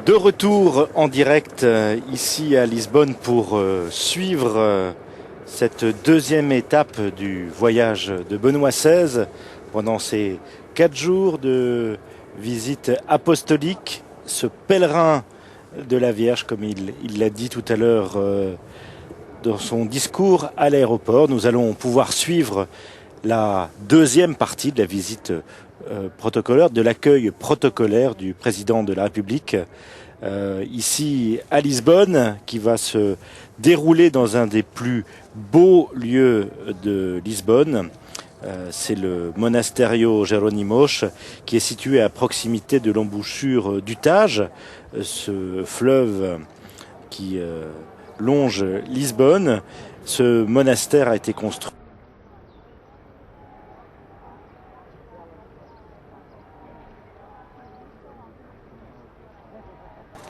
De retour en direct ici à Lisbonne pour suivre cette deuxième étape du voyage de Benoît XVI pendant ces 4 jours de visite apostolique, ce pèlerin de la Vierge, comme il l'a dit tout à l'heure dans son discours à l'aéroport. Nous allons pouvoir suivre la deuxième partie de la visite protocolaire, de l'accueil protocolaire du président de la République ici à Lisbonne, qui va se dérouler dans un des plus beaux lieux de Lisbonne. C'est le Monasterio Jerónimos, qui est situé à proximité de l'embouchure du Tage, ce fleuve qui longe Lisbonne. Ce monastère a été construit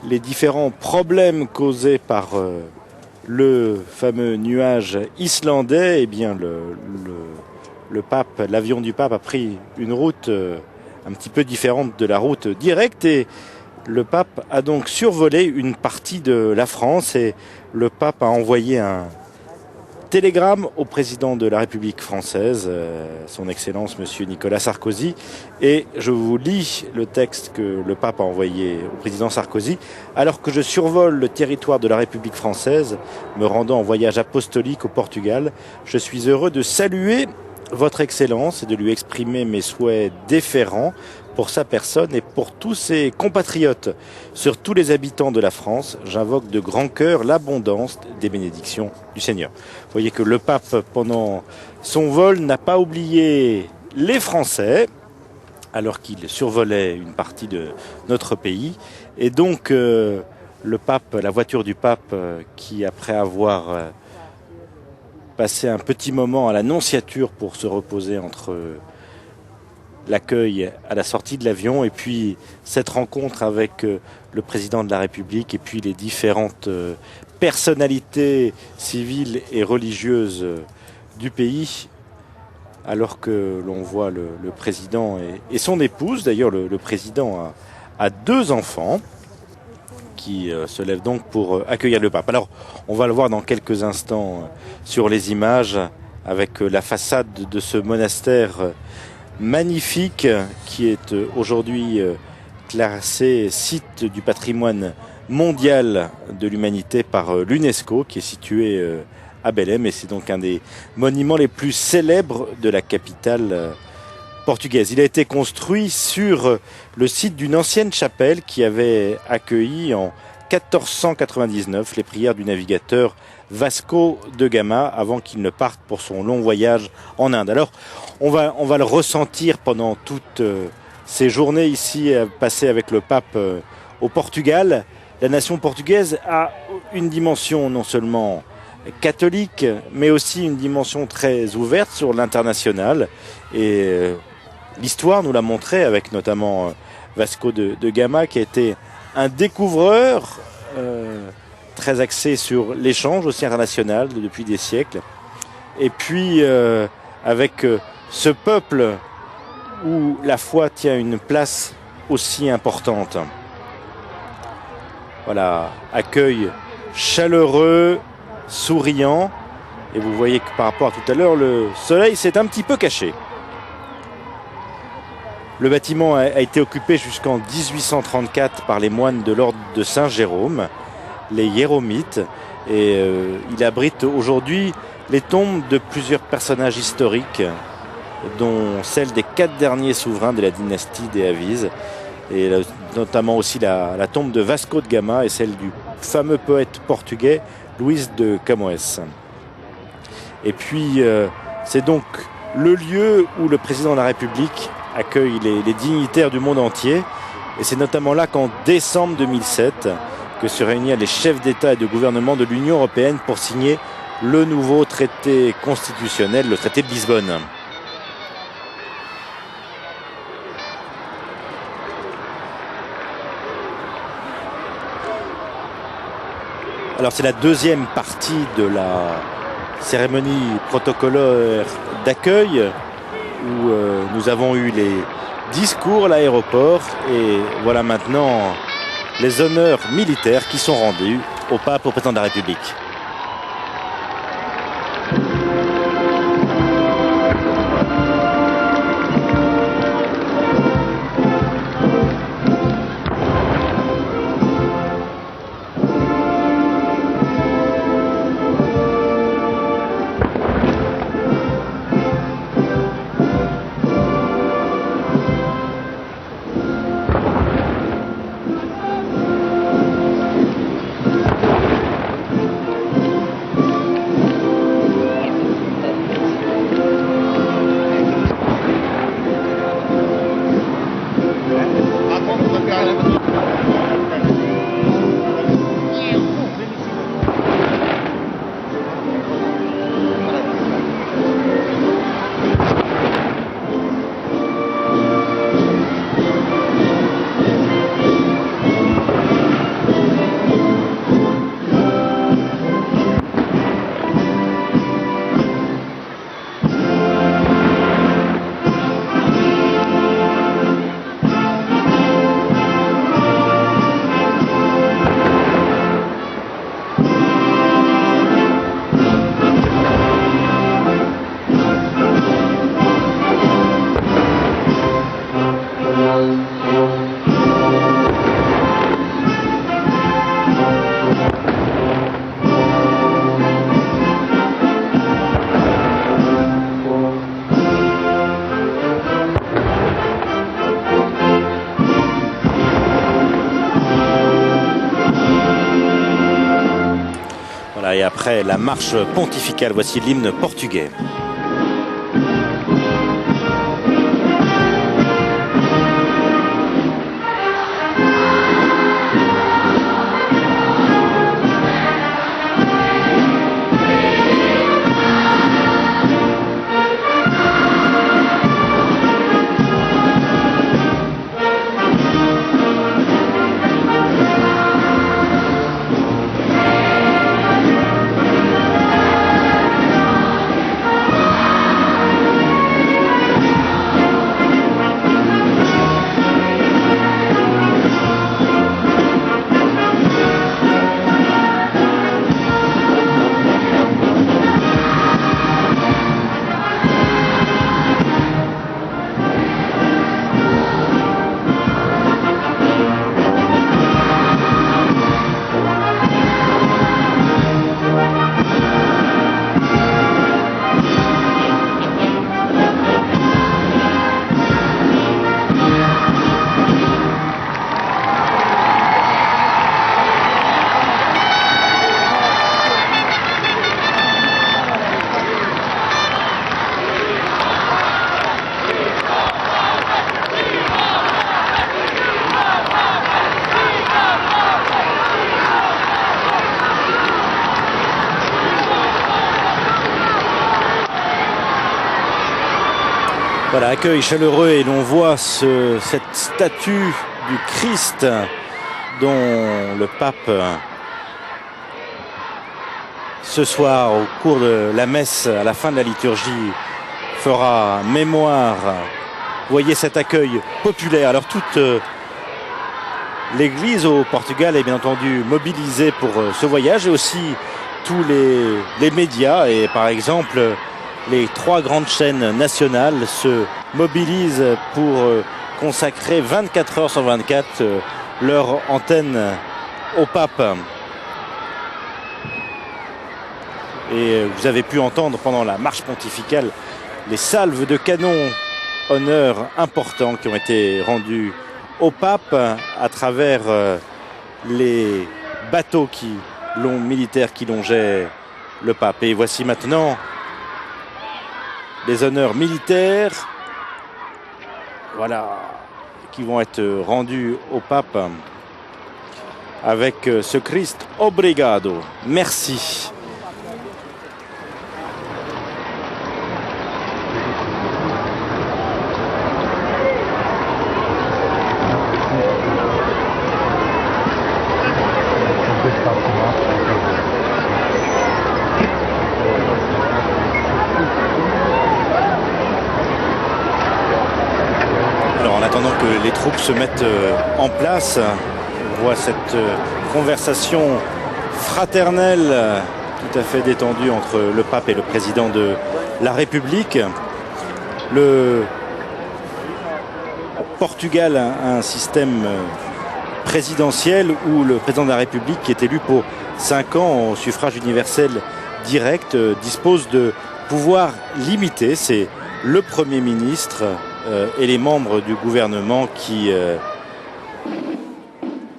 les différents problèmes causés par le fameux nuage islandais. Eh bien, le pape, l'avion du pape a pris une route un petit peu différente de la route directe, et le pape a donc survolé une partie de la France, et le pape a envoyé un télégramme au président de la République française, son Excellence Monsieur Nicolas Sarkozy, et je vous lis le texte que le pape a envoyé au président Sarkozy. Alors que je survole le territoire de la République française, me rendant en voyage apostolique au Portugal, je suis heureux de saluer votre Excellence et de lui exprimer mes souhaits déférents pour sa personne et pour tous ses compatriotes. Sur tous les habitants de la France, j'invoque de grand cœur l'abondance des bénédictions du Seigneur. Vous voyez que le pape, pendant son vol, n'a pas oublié les Français, alors qu'il survolait une partie de notre pays. Et donc, le pape, la voiture du pape, qui après avoir passé un petit moment à l'Annonciature pour se reposer entre l'accueil à la sortie de l'avion et puis cette rencontre avec le président de la République et puis les différentes personnalités civiles et religieuses du pays, alors que l'on voit le président et son épouse. D'ailleurs, le président a 2 enfants qui se lèvent donc pour accueillir le pape. Alors, on va le voir dans quelques instants sur les images, avec la façade de ce monastère magnifique qui est aujourd'hui classé site du patrimoine mondial de l'humanité par l'UNESCO, qui est situé à Belém, et c'est donc un des monuments les plus célèbres de la capitale portugaise. Il a été construit sur le site d'une ancienne chapelle qui avait accueilli en 1499 les prières du navigateur Vasco de Gama avant qu'il ne parte pour son long voyage en Inde. Alors, on va le ressentir pendant toutes ces journées ici passées avec le pape au Portugal. La nation portugaise a une dimension non seulement catholique, mais aussi une dimension très ouverte sur l'international. Et l'histoire nous l'a montré, avec notamment Vasco de Gama, qui a été un découvreur très axé sur l'échange aussi international depuis des siècles. Et puis avec ce peuple où la foi tient une place aussi importante. Voilà, accueil chaleureux, souriant. Et vous voyez que par rapport à tout à l'heure, le soleil s'est un petit peu caché. Le bâtiment a été occupé jusqu'en 1834 par les moines de l'ordre de Saint-Jérôme, les Hiéromites, et il abrite aujourd'hui les tombes de plusieurs personnages historiques, dont celle des 4 derniers souverains de la dynastie des Avises, et notamment aussi la tombe de Vasco de Gama et celle du fameux poète portugais Luís de Camões. Et puis c'est donc le lieu où le président de la République accueille les dignitaires du monde entier, et c'est notamment là qu'en décembre 2007 que se réunirent les chefs d'État et de gouvernement de l'Union européenne pour signer le nouveau traité constitutionnel, le traité de Lisbonne. Alors c'est la deuxième partie de la cérémonie protocolaire d'accueil où nous avons eu les discours à l'aéroport, et voilà maintenant les honneurs militaires qui sont rendus au pape, au président de la République. Et après la marche pontificale, voici l'hymne portugais. Voilà, accueil chaleureux et l'on voit cette statue du Christ dont le pape, ce soir, au cours de la messe, à la fin de la liturgie, fera mémoire. Vous voyez cet accueil populaire. Alors toute l'église au Portugal est bien entendu mobilisée pour ce voyage et aussi tous les médias et par exemple les 3 grandes chaînes nationales se mobilisent pour consacrer 24 heures sur 24 leur antenne au pape. Et vous avez pu entendre pendant la marche pontificale les salves de canon, honneurs importants qui ont été rendus au pape à travers les bateaux militaires qui longeaient le pape. Et voici maintenant les honneurs militaires, voilà, qui vont être rendus au pape avec ce Christ obrigado. Merci. Alors en attendant que les troupes se mettent en place, vous voit cette conversation fraternelle tout à fait détendue entre le pape et le président de la République. Le Portugal a un système présidentiel où le président de la République, qui est élu pour 5 ans au suffrage universel direct, dispose de pouvoirs limités. C'est le Premier ministre et les membres du gouvernement qui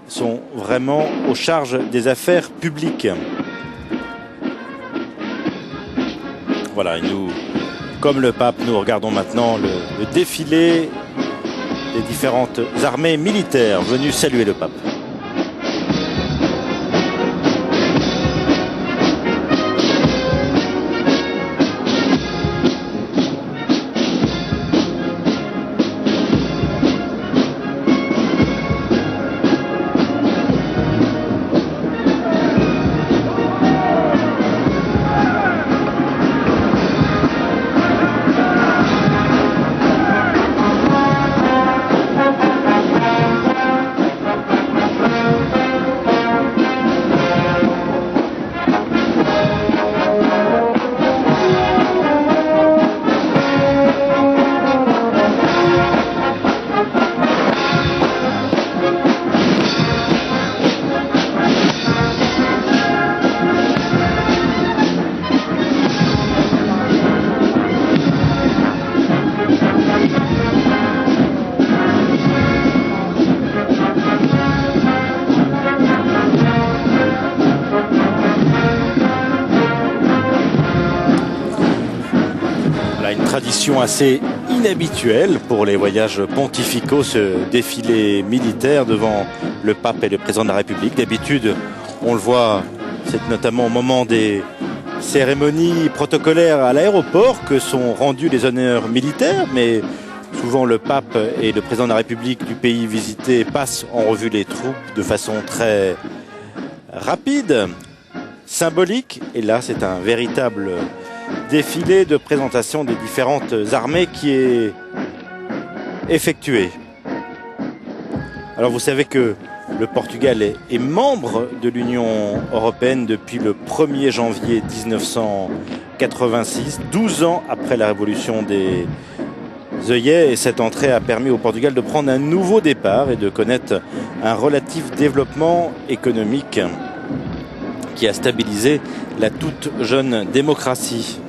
sont vraiment aux charges des affaires publiques. Voilà, et nous, comme le pape, nous regardons maintenant le défilé des différentes armées militaires venues saluer le pape. Tradition assez inhabituelle pour les voyages pontificaux, ce défilé militaire devant le pape et le président de la République. D'habitude, on le voit, c'est notamment au moment des cérémonies protocolaires à l'aéroport que sont rendus les honneurs militaires, mais souvent le pape et le président de la République du pays visité passent en revue les troupes de façon très rapide, symbolique, et là c'est un véritable défilé de présentation des différentes armées qui est effectué. Alors vous savez que le Portugal est membre de l'Union européenne depuis le 1er janvier 1986, 12 ans après la révolution des œillets, et cette entrée a permis au Portugal de prendre un nouveau départ et de connaître un relatif développement économique qui a stabilisé la toute jeune démocratie.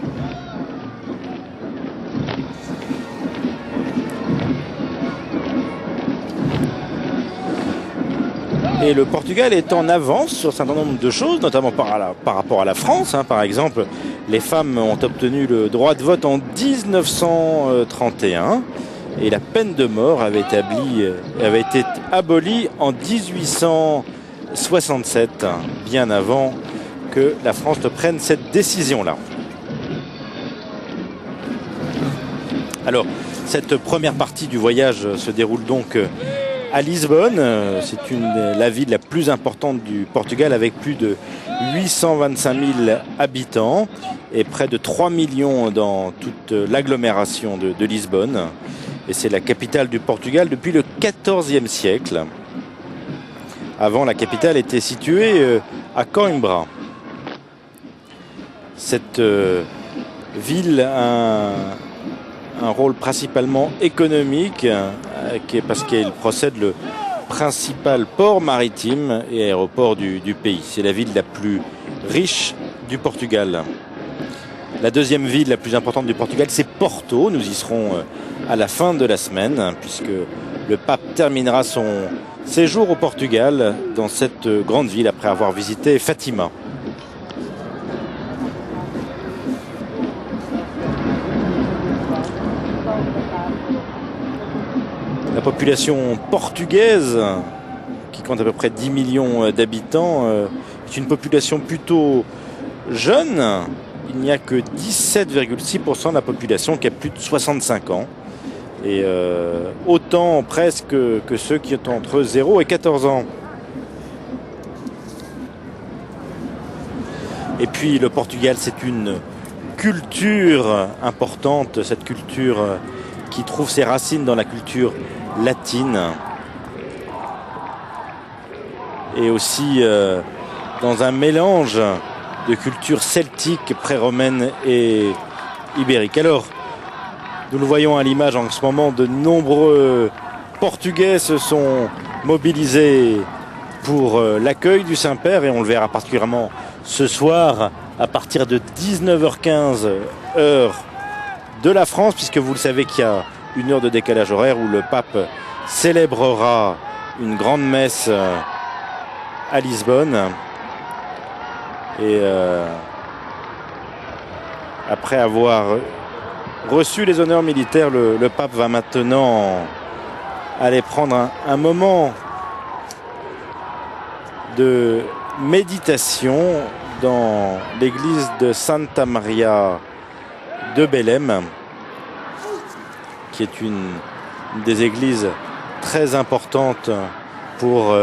Et le Portugal est en avance sur un certain nombre de choses, notamment par rapport à la France. Par exemple, les femmes ont obtenu le droit de vote en 1931 et la peine de mort avait été abolie en 1867, bien avant que la France ne prenne cette décision-là. Alors, cette première partie du voyage se déroule donc à Lisbonne. C'est la ville la plus importante du Portugal avec plus de 825 000 habitants et près de 3 millions dans toute l'agglomération de Lisbonne. Et c'est la capitale du Portugal depuis le XIVe siècle. Avant, la capitale était située à Coimbra. Cette ville a un rôle principalement économique parce qu'elle possède le principal port maritime et aéroport du pays. C'est la ville la plus riche du Portugal. La deuxième ville la plus importante du Portugal, c'est Porto. Nous y serons à la fin de la semaine puisque le pape terminera son séjour au Portugal dans cette grande ville après avoir visité Fatima. La population portugaise, qui compte à peu près 10 millions d'habitants, est une population plutôt jeune. Il n'y a que 17,6% de la population qui a plus de 65 ans. Et autant presque que ceux qui ont entre 0 et 14 ans. Et puis le Portugal, c'est une culture importante, cette culture qui trouve ses racines dans la culture latine. et aussi dans un mélange de cultures celtiques, pré-romaines et ibériques. Alors, nous le voyons à l'image en ce moment, de nombreux Portugais se sont mobilisés pour l'accueil du Saint-Père, et on le verra particulièrement ce soir à partir de 19h15 heure de la France, puisque vous le savez qu'il y a une heure de décalage horaire où le pape célébrera une grande messe à Lisbonne. Et après avoir reçu les honneurs militaires, le pape va maintenant aller prendre un moment de méditation dans l'église de Santa Maria de Belém, qui est une des églises très importantes pour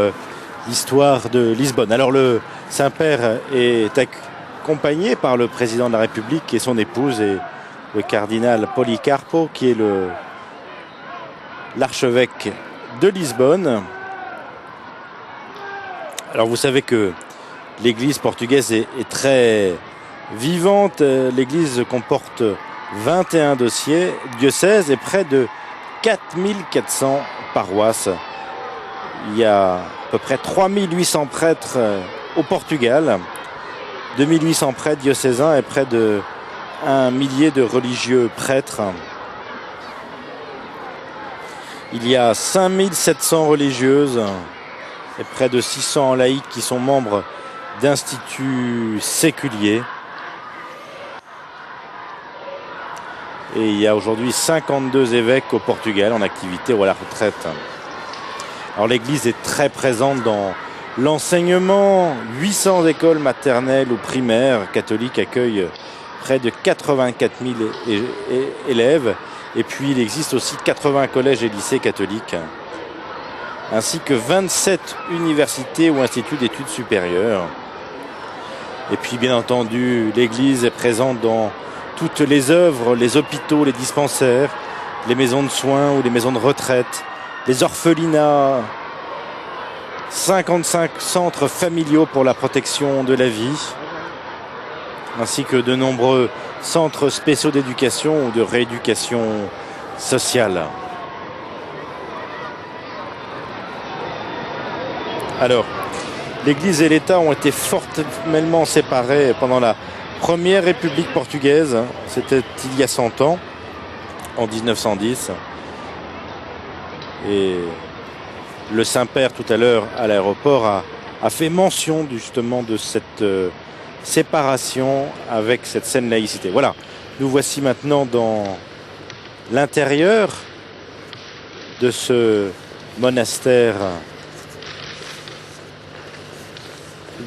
l'histoire de Lisbonne. Alors le Saint-Père est accompagné par le président de la République et son épouse, et le cardinal Policarpo, qui est l'archevêque de Lisbonne. Alors vous savez que l'église portugaise est très vivante. L'église comporte 21 diocèses et près de 4400 paroisses. Il y a à peu près 3800 prêtres au Portugal, 2800 prêtres diocésains et près de 1 millier de religieux prêtres. Il y a 5700 religieuses et près de 600 laïcs qui sont membres d'instituts séculiers. Et il y a aujourd'hui 52 évêques au Portugal en activité ou à la retraite. Alors l'église est très présente dans l'enseignement. 800 écoles maternelles ou primaires catholiques accueillent près de 84 000 élèves. Et puis il existe aussi 80 collèges et lycées catholiques, ainsi que 27 universités ou instituts d'études supérieures. Et puis bien entendu, l'église est présente dans toutes les œuvres, les hôpitaux, les dispensaires, les maisons de soins ou les maisons de retraite, les orphelinats, 55 centres familiaux pour la protection de la vie, ainsi que de nombreux centres spéciaux d'éducation ou de rééducation sociale. Alors, l'Église et l'État ont été formellement séparés pendant la Première République portugaise. C'était il y a 100 ans, en 1910. Et le Saint-Père, tout à l'heure, à l'aéroport, a fait mention justement de cette séparation avec cette saine laïcité. Voilà, nous voici maintenant dans l'intérieur de ce monastère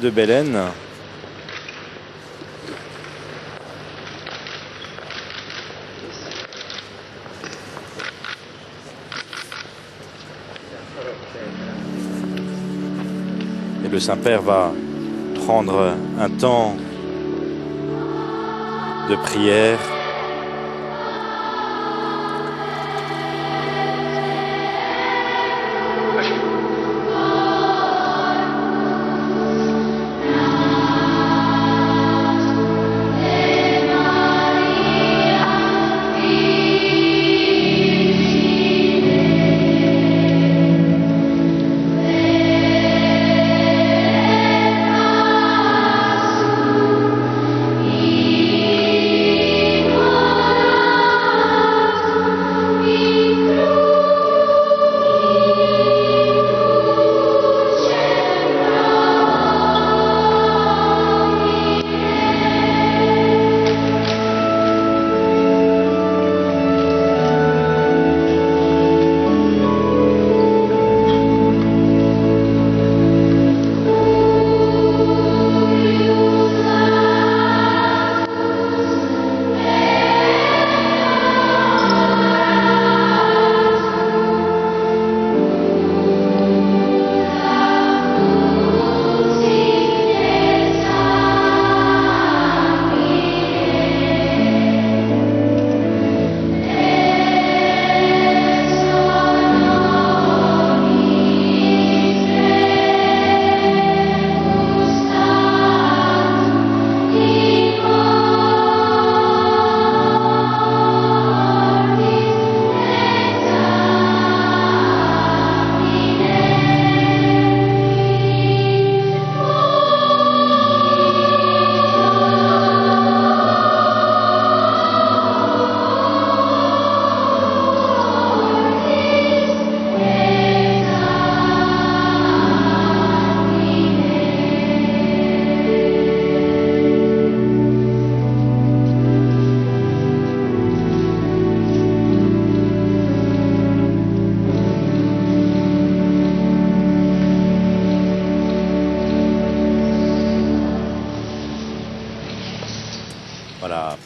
de Belém. Et le Saint-Père va prendre un temps de prière.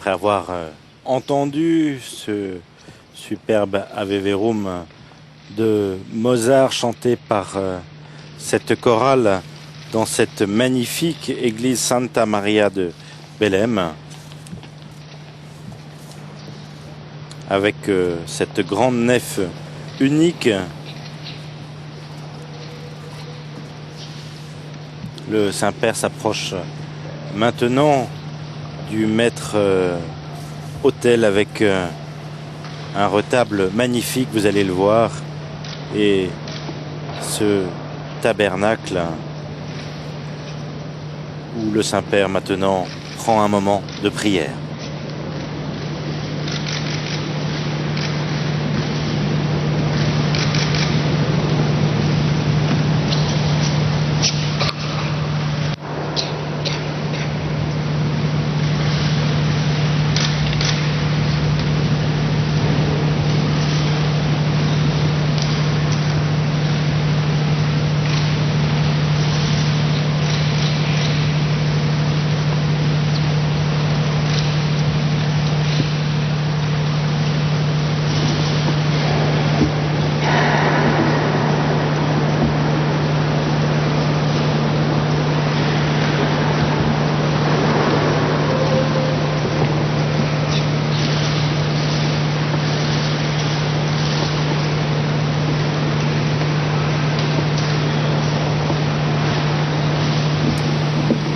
après avoir entendu ce superbe Ave Verum de Mozart chanté par cette chorale dans cette magnifique église Santa Maria de Belém, avec cette grande nef unique. Le Saint-Père s'approche maintenant du maître autel avec un retable magnifique, vous allez le voir, et ce tabernacle où le Saint-Père maintenant prend un moment de prière.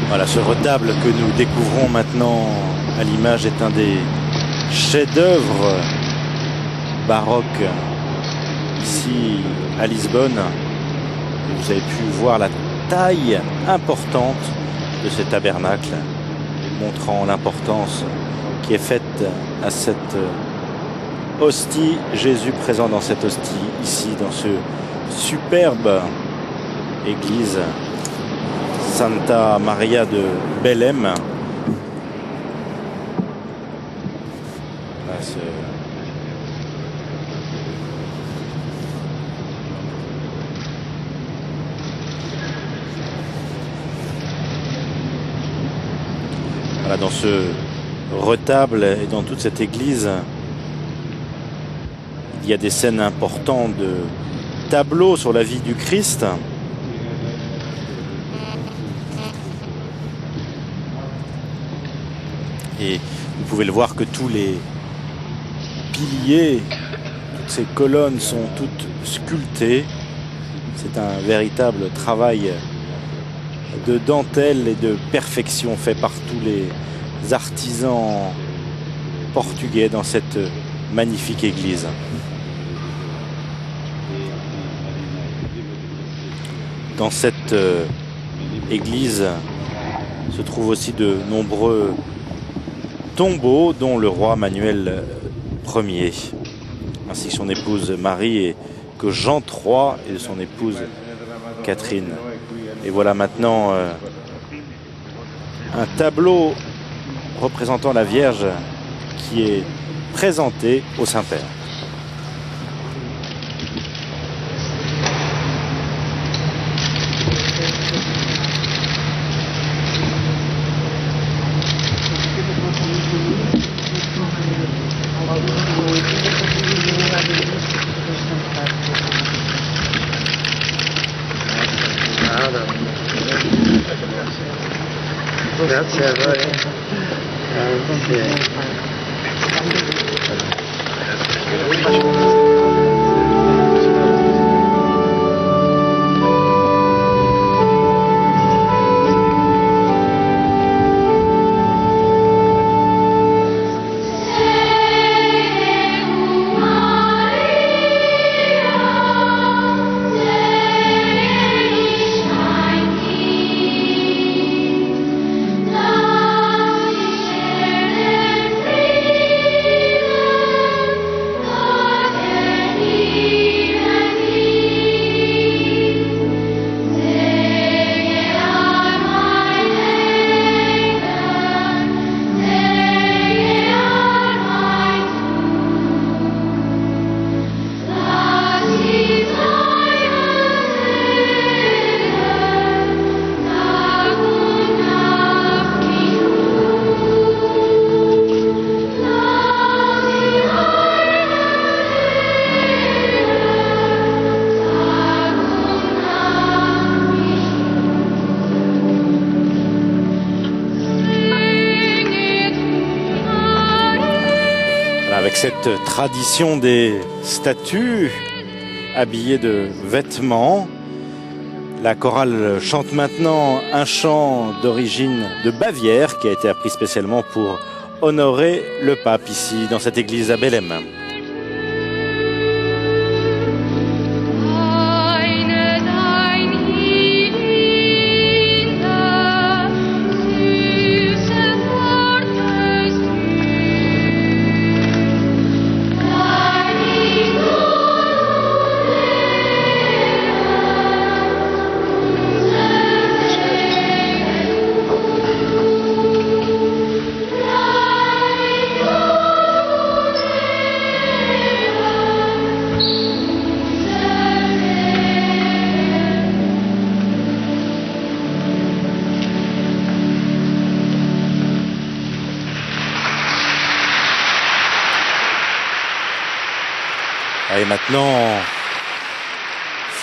Voilà, ce retable que nous découvrons maintenant à l'image est un des chefs-d'œuvre baroques ici à Lisbonne. Vous avez pu voir la taille importante de ce tabernacle, montrant l'importance qui est faite à cette hostie, Jésus présent dans cette hostie, ici dans ce superbe église Santa Maria de Belém. Là, voilà, dans ce retable et dans toute cette église, il y a des scènes importantes de tableaux sur la vie du Christ. Et vous pouvez le voir que tous les piliers, toutes ces colonnes sont toutes sculptées. C'est un véritable travail de dentelle et de perfection fait par tous les artisans portugais dans cette magnifique église. Dans cette église se trouvent aussi de nombreux tombeaux, dont le roi Manuel Ier, ainsi que son épouse Marie, et que Jean III et son épouse Catherine. Et voilà maintenant un tableau représentant la Vierge qui est présenté au Saint-Père. Grazie a voi. Grazie. Avec cette tradition des statues habillées de vêtements, la chorale chante maintenant un chant d'origine de Bavière qui a été appris spécialement pour honorer le pape ici dans cette église à Belém. Et maintenant,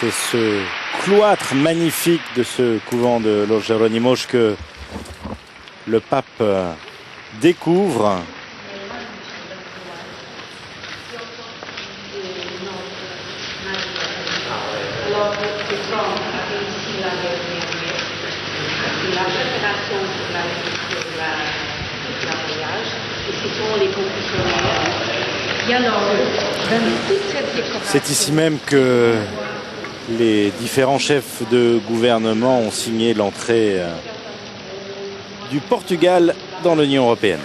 c'est ce cloître magnifique de ce couvent de Los Jerónimos que le pape découvre. C'est ici même que les différents chefs de gouvernement ont signé l'entrée du Portugal dans l'Union européenne.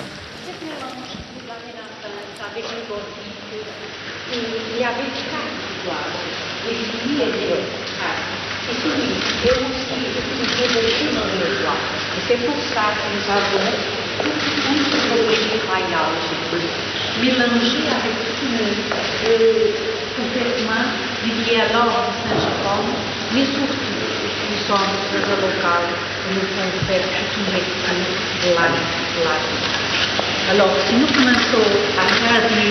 Mélangé avec tout vêtement lié à l'ordre de Saint-Jérôme, mais surtout nous sommes dans un local où nous pouvons faire toute une lecture de l'art. Alors, si nous commençons à regarder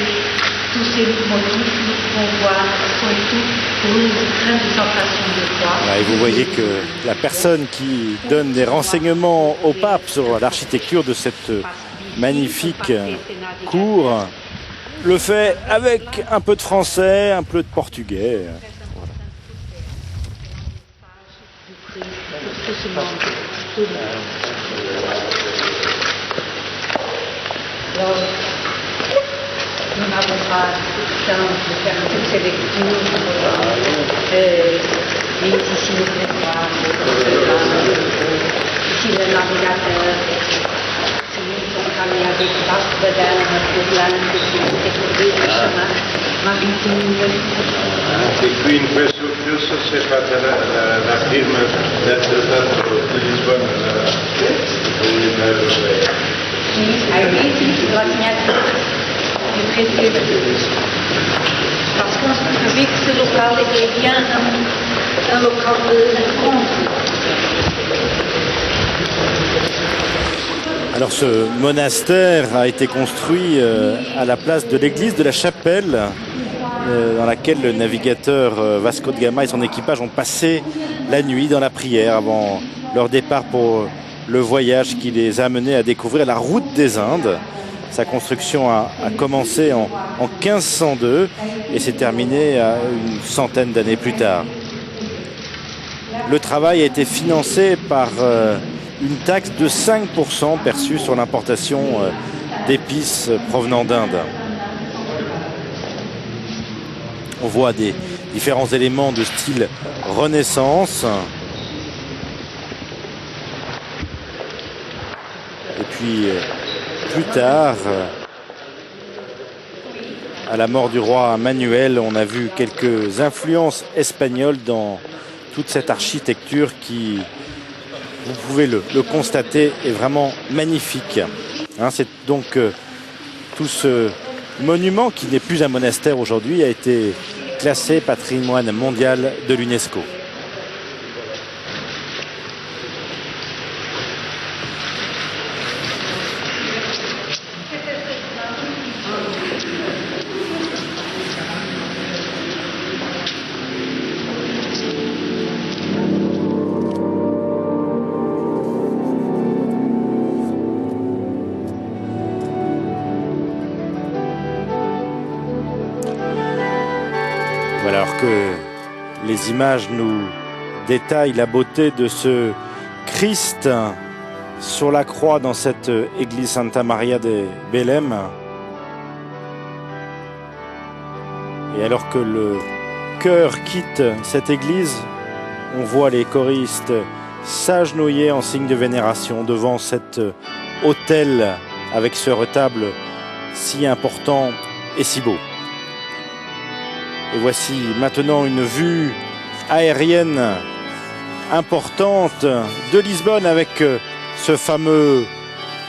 tous ces motifs, nous pouvons voir sont tous pour une grande présentation de foi. Et vous voyez que la personne qui donne des renseignements au pape sur l'architecture de cette magnifique cour le fait avec un peu de français, un peu de portugais. Nous n'avons pas le temps de faire toutes ces lectures, mais ici nous prévoit, ici le navigateur. Avec Bach Badal, pour l'âme de découvrir le chemin maritime. Et puis une vraie surprise, c'est pas la firme d'être de Lisbonne. Oui, avec la signature du préfet de Toulouse. Parce qu'on se trouvait que ce local était bien un local de rencontre. Alors ce monastère a été construit à la place de l'église de la Chapelle dans laquelle le navigateur Vasco de Gama et son équipage ont passé la nuit dans la prière avant leur départ pour le voyage qui les a menés à découvrir la route des Indes. Sa construction a commencé en 1502 et s'est terminée une centaine d'années plus tard. Le travail a été financé par une taxe de 5% perçue sur l'importation d'épices provenant d'Inde. On voit des différents éléments de style Renaissance. Et puis plus tard, à la mort du roi Manuel, on a vu quelques influences espagnoles dans toute cette architecture qui, vous pouvez le constater, est vraiment magnifique. C'est donc tout ce monument qui n'est plus un monastère aujourd'hui a été classé patrimoine mondial de l'UNESCO. les images nous détaillent la beauté de ce Christ sur la croix dans cette église Santa Maria de Belém. Et alors que le chœur quitte cette église, on voit les choristes s'agenouiller en signe de vénération devant cet autel avec ce retable si important et si beau. Et voici maintenant une vue aérienne importante de Lisbonne avec ce fameux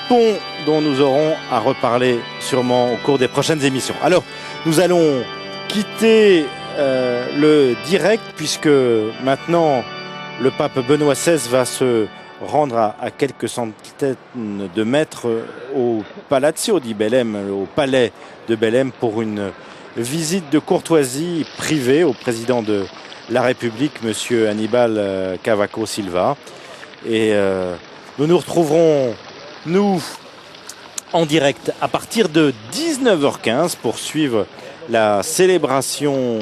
pont dont nous aurons à reparler sûrement au cours des prochaines émissions. Alors, nous allons quitter le direct puisque maintenant le pape Benoît XVI va se rendre à quelques centaines de mètres au Palazzo di Belém, au palais de Belém, pour une visite de courtoisie privée au président de la République, monsieur Aníbal Cavaco Silva. Et nous nous retrouverons, nous, en direct à partir de 19h15 pour suivre la célébration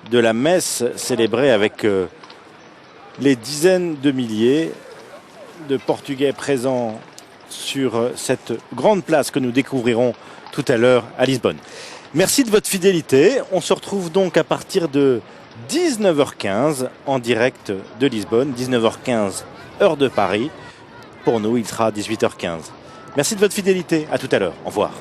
de la messe célébrée avec les dizaines de milliers de Portugais présents sur cette grande place que nous découvrirons tout à l'heure à Lisbonne. Merci de votre fidélité. On se retrouve donc à partir de 19h15 en direct de Lisbonne, 19h15 heure de Paris. Pour nous, il sera 18h15. Merci de votre fidélité. À tout à l'heure. Au revoir.